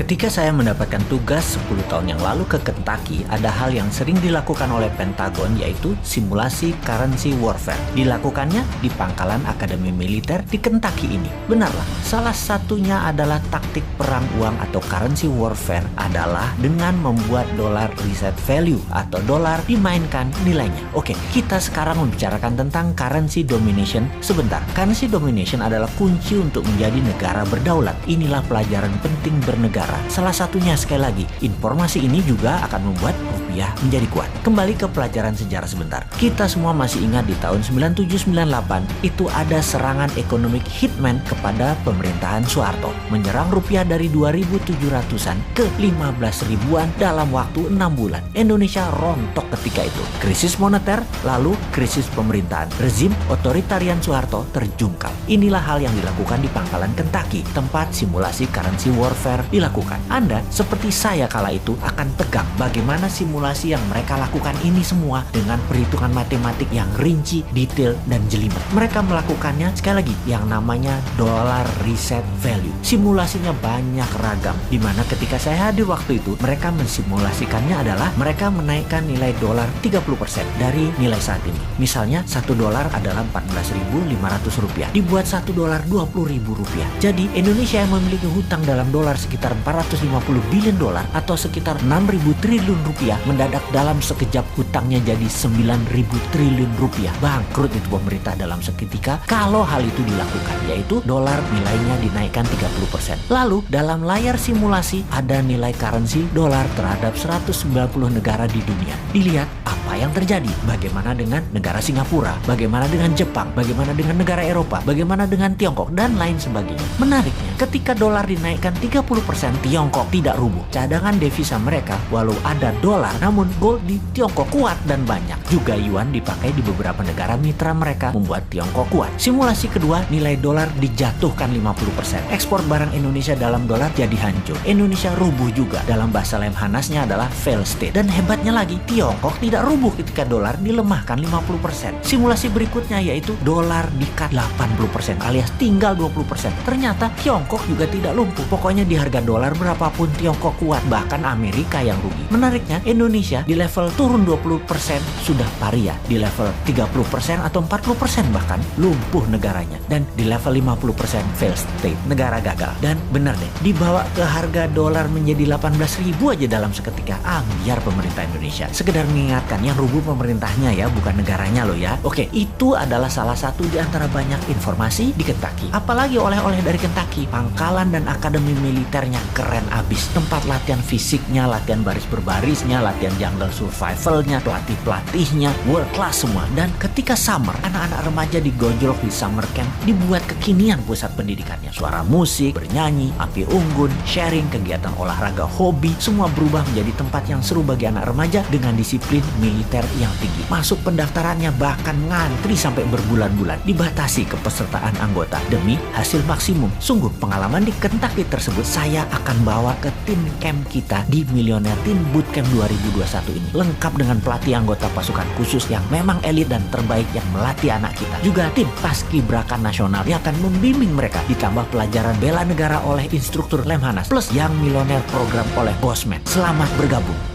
Ketika saya mendapatkan tugas 10 tahun yang lalu ke Kentucky, ada hal yang sering dilakukan oleh Pentagon, yaitu simulasi currency warfare. Dilakukannya di pangkalan Akademi Militer di Kentucky ini. Benarlah, salah satunya adalah taktik perang uang atau currency warfare adalah dengan membuat dolar reset value atau dolar dimainkan nilainya. Oke, kita sekarang membicarakan tentang currency domination sebentar. Currency domination adalah kunci untuk menjadi negara berdaulat. Inilah pelajaran penting bernegara. Salah satunya, sekali lagi, informasi ini juga akan membuat rupiah menjadi kuat. Kembali ke pelajaran sejarah sebentar. Kita semua masih ingat di tahun 97-98 itu ada serangan ekonomi hitman kepada pemerintahan Soeharto, menyerang rupiah dari 2.700-an ke 15 ribuan dalam waktu 6 bulan. Indonesia rontok ketika itu. Krisis moneter, lalu krisis pemerintahan. Rezim otoritarian Soeharto terjungkal. Inilah hal yang dilakukan di pangkalan Kentucky, tempat simulasi currency warfare dilakukan. Anda seperti saya kala itu akan tegang bagaimana simulasi yang mereka lakukan ini semua dengan perhitungan matematik yang rinci, detail, dan jelimet. Mereka melakukannya sekali lagi yang namanya dollar reset value. Simulasinya banyak ragam, dimana ketika saya hadir waktu itu mereka mensimulasikannya adalah mereka menaikkan nilai dolar 30% dari nilai saat ini. Misalnya 1 dolar adalah 14.500 rupiah, dibuat 1 dolar 20.000 rupiah. Jadi Indonesia yang memiliki hutang dalam dolar sekitar 450 billion dolar atau sekitar 6.000 triliun rupiah mendadak dalam sekejap hutangnya jadi 9.000 triliun rupiah. Bangkrut itu pemerintah dalam seketika kalau hal itu dilakukan, yaitu dolar nilainya dinaikkan 30%. Lalu dalam layar simulasi ada nilai currency dolar terhadap 190 negara di dunia. Dilihat apa yang terjadi, bagaimana dengan negara Singapura, bagaimana dengan Jepang, bagaimana dengan negara Eropa, bagaimana dengan Tiongkok, dan lain sebagainya. Menariknya, ketika dolar dinaikkan 30%, Tiongkok tidak rubuh. Cadangan devisa mereka walau ada dolar, namun gold di Tiongkok kuat dan banyak. Juga yuan dipakai di beberapa negara mitra mereka, membuat Tiongkok kuat. Simulasi kedua, nilai dolar dijatuhkan 50%. Ekspor barang Indonesia dalam dolar jadi hancur. Indonesia rubuh juga. Dalam bahasa Lemhanasnya adalah fail state. Dan hebatnya lagi, Tiongkok tidak rubuh ketika dolar dilemahkan 50%. Simulasi berikutnya yaitu dolar di-cut 80% alias tinggal 20%. Ternyata Tiongkok juga tidak lumpuh. Pokoknya di harga dolar berapapun Tiongkok kuat, bahkan Amerika yang rugi. Menariknya, Indonesia di level turun 20% sudah paria, di level 30% atau 40% bahkan lumpuh negaranya, dan di level 50% fail state, negara gagal. Dan benar deh, dibawa ke harga dolar menjadi 18.000 aja dalam seketika. Biar pemerintah Indonesia. Sekedar mengingatkan, yang rubuh pemerintahnya ya, bukan negaranya loh ya. Oke, itu adalah salah satu di antara banyak informasi di Kentucky. Apalagi oleh-oleh dari Kentucky, pangkalan dan akademi militernya keren abis. Tempat latihan fisiknya, latihan baris berbarisnya, latihan jungle survivalnya, pelatih-pelatihnya world class semua. Dan ketika summer, anak-anak remaja digojlok di summer camp, dibuat kekinian pusat pendidikannya. Suara musik, bernyanyi, api unggun, sharing, kegiatan olahraga, hobi, semua berubah menjadi tempat yang seru bagi anak remaja dengan disiplin militer yang tinggi. Masuk pendaftarannya bahkan ngantri sampai berbulan-bulan, dibatasi kepesertaan anggota demi hasil maksimum. Sungguh pengalaman di Kentucky tersebut saya akan bawa ke tim camp kita di Millionaire Teen Bootcamp 2021 ini. Lengkap dengan pelatih anggota pasukan khusus yang memang elit dan terbaik yang melatih anak kita. Juga tim paskibraka nasional yang akan membimbing mereka. Ditambah pelajaran bela negara oleh instruktur Lemhanas. Plus yang Millionaire program oleh Bosman. Selamat bergabung.